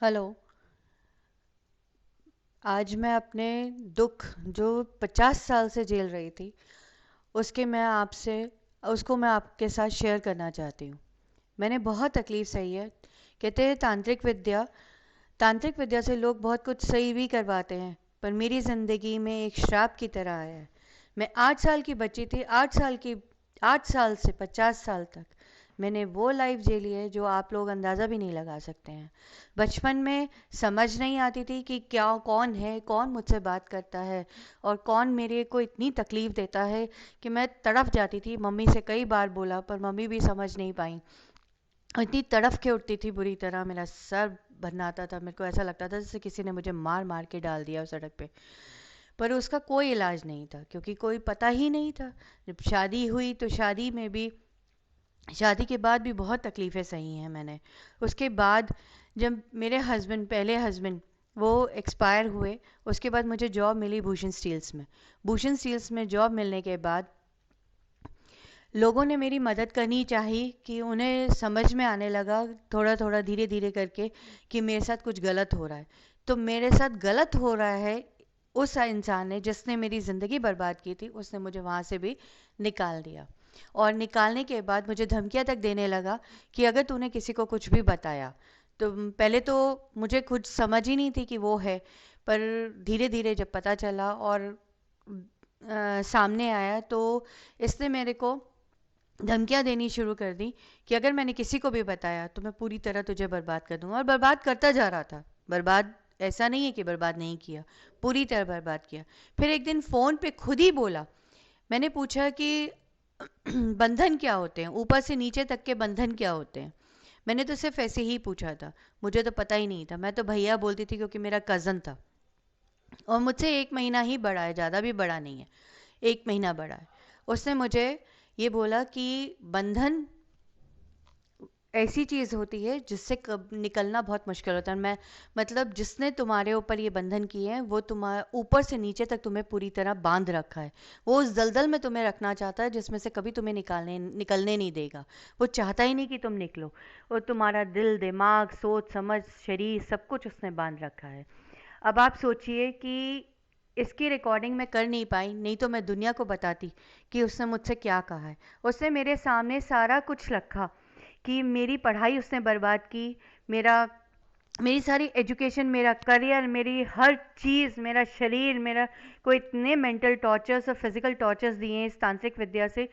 Hello. आज मैं अपने दुख जो 50 साल से झेल रही थी उसके मैं आपसे उसको मैं आपके साथ शेयर करना चाहती हूँ। मैंने बहुत तकलीफ़ सही है। कहते हैं तांत्रिक विद्या से लोग बहुत कुछ सही भी करवाते हैं, पर मेरी ज़िंदगी में एक श्राप की तरह आया है। मैं 8 साल की बच्ची थी। 8 साल से 50 साल तक मैंने वो लाइफ झेली है जो आप लोग अंदाज़ा भी नहीं लगा सकते हैं। बचपन में समझ नहीं आती थी कि क्या कौन है, कौन मुझसे बात करता है और कौन मेरे को इतनी तकलीफ़ देता है कि मैं तड़प जाती थी। मम्मी से कई बार बोला पर मम्मी भी समझ नहीं पाई। इतनी तड़फ के उठती थी बुरी तरह, मेरा सर भरनाता था। मेरे को ऐसा लगता था जैसे किसी ने मुझे मार मार के डाल दिया उस सड़क पे। पर उसका कोई इलाज नहीं था क्योंकि कोई पता ही नहीं था। जब शादी हुई तो शादी के बाद भी बहुत तकलीफ़ें सही हैं मैंने। उसके बाद जब मेरे पहले हस्बैंड वो एक्सपायर हुए, उसके बाद मुझे जॉब मिली भूषण स्टील्स में। भूषण स्टील्स में जॉब मिलने के बाद लोगों ने मेरी मदद करनी चाहिए कि उन्हें समझ में आने लगा थोड़ा थोड़ा धीरे धीरे करके कि मेरे साथ कुछ गलत हो रहा है। तो मेरे साथ गलत हो रहा है, उस इंसान ने जिसने मेरी ज़िंदगी बर्बाद की थी उसने मुझे वहाँ से भी निकाल दिया। और निकालने के बाद मुझे धमकियाँ तक देने लगा कि अगर तूने किसी को कुछ भी बताया तो पहले तो मुझे कुछ समझ ही नहीं थी कि वो है। पर धीरे धीरे जब पता चला और सामने आया तो इसने मेरे को धमकियाँ देनी शुरू कर दी कि अगर मैंने किसी को भी बताया तो मैं पूरी तरह तुझे बर्बाद कर दूंगा। और बर्बाद करता जा रहा था। बर्बाद ऐसा नहीं है कि बर्बाद नहीं किया, पूरी तरह बर्बाद किया। फिर एक दिन फ़ोन पे खुद ही बोला। मैंने पूछा कि बंधन क्या होते हैं, ऊपर से नीचे तक के बंधन क्या होते हैं। मैंने तो सिर्फ ऐसे ही पूछा था, मुझे तो पता ही नहीं था। मैं तो भैया बोलती थी क्योंकि मेरा कज़न था और मुझसे 1 महीना ही बड़ा है, ज़्यादा भी बड़ा नहीं है, 1 महीना बड़ा है। उसने मुझे ये बोला कि बंधन ऐसी चीज़ होती है जिससे कब निकलना बहुत मुश्किल होता है। मैं मतलब जिसने तुम्हारे ऊपर ये बंधन किए हैं वो तुम्हारे ऊपर से नीचे तक तुम्हें पूरी तरह बांध रखा है। वो उस दलदल में तुम्हें रखना चाहता है जिसमें से कभी तुम्हें निकलने नहीं देगा। वो चाहता ही नहीं कि तुम निकलो। और तुम्हारा दिल, दिमाग, सोच समझ, शरीर सब कुछ उसने बांध रखा है। अब आप सोचिए कि इसकी रिकॉर्डिंग मैं कर नहीं पाई, नहीं तो मैं दुनिया को बताती कि उसने मुझसे क्या कहा है। उसने मेरे सामने सारा कुछ रखा कि मेरी पढ़ाई उसने बर्बाद की, मेरा मेरी सारी एजुकेशन, मेरा करियर, मेरी हर चीज़, मेरा शरीर, मेरा को इतने मेंटल टॉर्चर्स और फिजिकल टॉर्चर्स दिए हैं इस तांत्रिक विद्या से।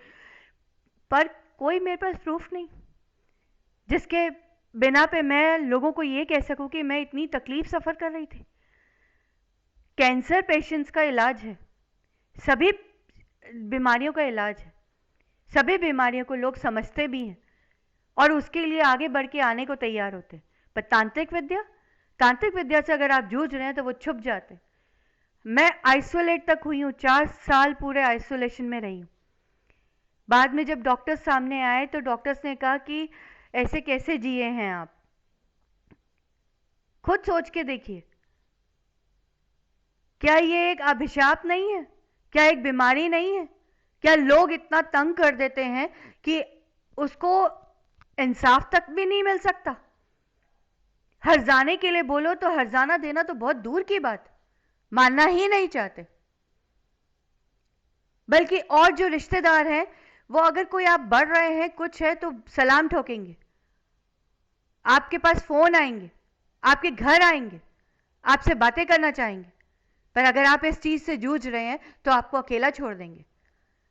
पर कोई मेरे पास प्रूफ नहीं जिसके बिना पे मैं लोगों को ये कह सकूं कि मैं इतनी तकलीफ सफ़र कर रही थी। कैंसर पेशेंट्स का इलाज है, सभी बीमारियों का इलाज है, सभी बीमारियों को लोग समझते भी हैं और उसके लिए आगे बढ़ के आने को तैयार होते हैं। पर तांत्रिक विद्या से अगर आप जूझ रहे हैं तो वो छुप जाते हैं। मैं आइसोलेट तक हुई हूँ, 4 साल पूरे आइसोलेशन में रही हूँ। बाद में जब डॉक्टर्स सामने आए तो डॉक्टर्स ने कहा कि ऐसे कैसे जिए हैं आप, खुद सोच के देखिए। क्या ये एक अभिशाप नहीं है? क्या एक बीमारी नहीं है? क्या लोग इतना तंग कर देते हैं कि उसको इंसाफ तक भी नहीं मिल सकता? हर्जाने के लिए बोलो तो हर्जाना देना तो बहुत दूर की बात, मानना ही नहीं चाहते। बल्कि और जो रिश्तेदार हैं वो अगर कोई आप बढ़ रहे हैं कुछ है तो सलाम ठोकेंगे, आपके पास फोन आएंगे, आपके घर आएंगे, आपसे बातें करना चाहेंगे। पर अगर आप इस चीज से जूझ रहे हैं तो आपको अकेला छोड़ देंगे,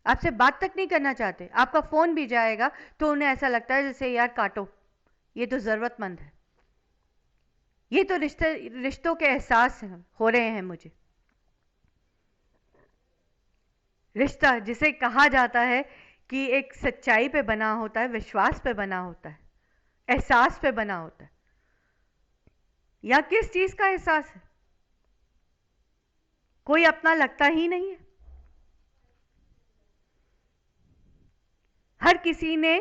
आपसे बात तक नहीं करना चाहते। आपका फोन भी जाएगा तो उन्हें ऐसा लगता है जैसे यार काटो, ये तो जरूरतमंद है। ये तो रिश्तों के एहसास हो रहे हैं मुझे। रिश्ता जिसे कहा जाता है कि एक सच्चाई पे बना होता है, विश्वास पे बना होता है, एहसास पे बना होता है, या किस चीज का एहसास है? कोई अपना लगता ही नहीं है। हर किसी ने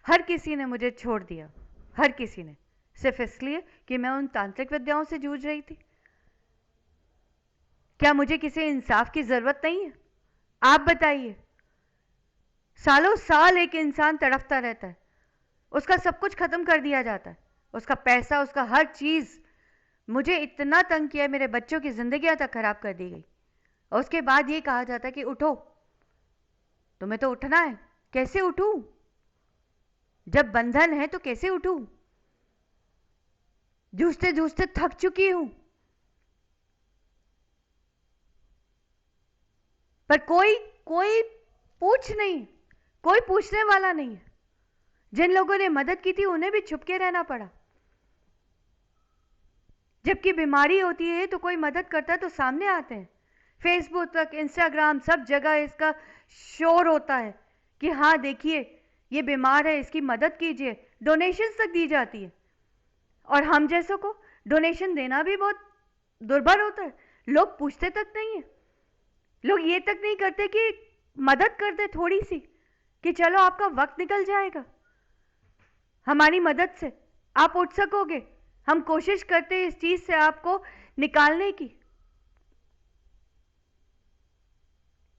हर किसी ने मुझे छोड़ दिया, हर किसी ने, सिर्फ इसलिए कि मैं उन तांत्रिक विद्याओं से जूझ रही थी। क्या मुझे किसी इंसाफ की जरूरत नहीं है? आप बताइए। सालों साल एक इंसान तड़पता रहता है, उसका सब कुछ खत्म कर दिया जाता है, उसका पैसा, उसका हर चीज मुझे इतना तंग किया, मेरे बच्चों की जिंदगियां तक खराब कर दी गई, और उसके बाद ये कहा जाता कि उठो, तुम्हें तो उठना है। कैसे उठूं? जब बंधन है तो कैसे उठूं? जूझते जूझते थक चुकी हूं, पर कोई कोई पूछ नहीं, कोई पूछने वाला नहीं है। जिन लोगों ने मदद की थी उन्हें भी छुप के रहना पड़ा। जबकि बीमारी होती है तो कोई मदद करता है तो सामने आते हैं। फेसबुक तक, इंस्टाग्राम, सब जगह इसका शोर होता है कि हाँ देखिए ये बीमार है, इसकी मदद कीजिए। डोनेशंस तक दी जाती है, और हम जैसों को डोनेशन देना भी बहुत दुर्भर होता है। लोग पूछते तक नहीं है, लोग ये तक नहीं करते कि मदद कर दे थोड़ी सी, कि चलो आपका वक्त निकल जाएगा, हमारी मदद से आप उठ सकोगे, हम कोशिश करते हैं इस चीज से आपको निकालने की।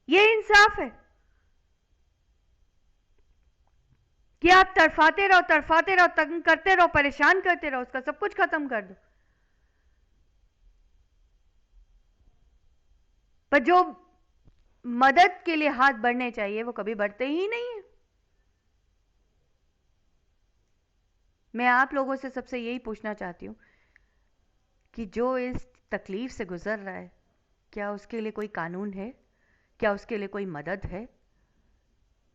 ये इंसाफ है कि आप तड़फाते रहो, तड़फाते रहो, तंग करते रहो, परेशान करते रहो, उसका सब कुछ खत्म कर दो। पर जो मदद के लिए हाथ बढ़ने चाहिए वो कभी बढ़ते ही नहीं है। मैं आप लोगों से सबसे यही पूछना चाहती हूं कि जो इस तकलीफ से गुजर रहा है, क्या उसके लिए कोई कानून है? क्या उसके लिए कोई मदद है?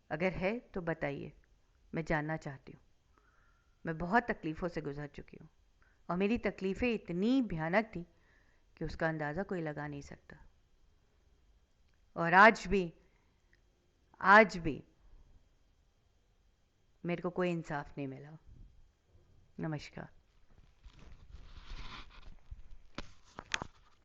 अगर है तो बताइए, मैं जानना चाहती हूँ। मैं बहुत तकलीफ़ों से गुजर चुकी हूँ, और मेरी तकलीफ़ें इतनी भयानक थी कि उसका अंदाज़ा कोई लगा नहीं सकता। और आज भी मेरे को कोई इंसाफ नहीं मिला। नमस्कार।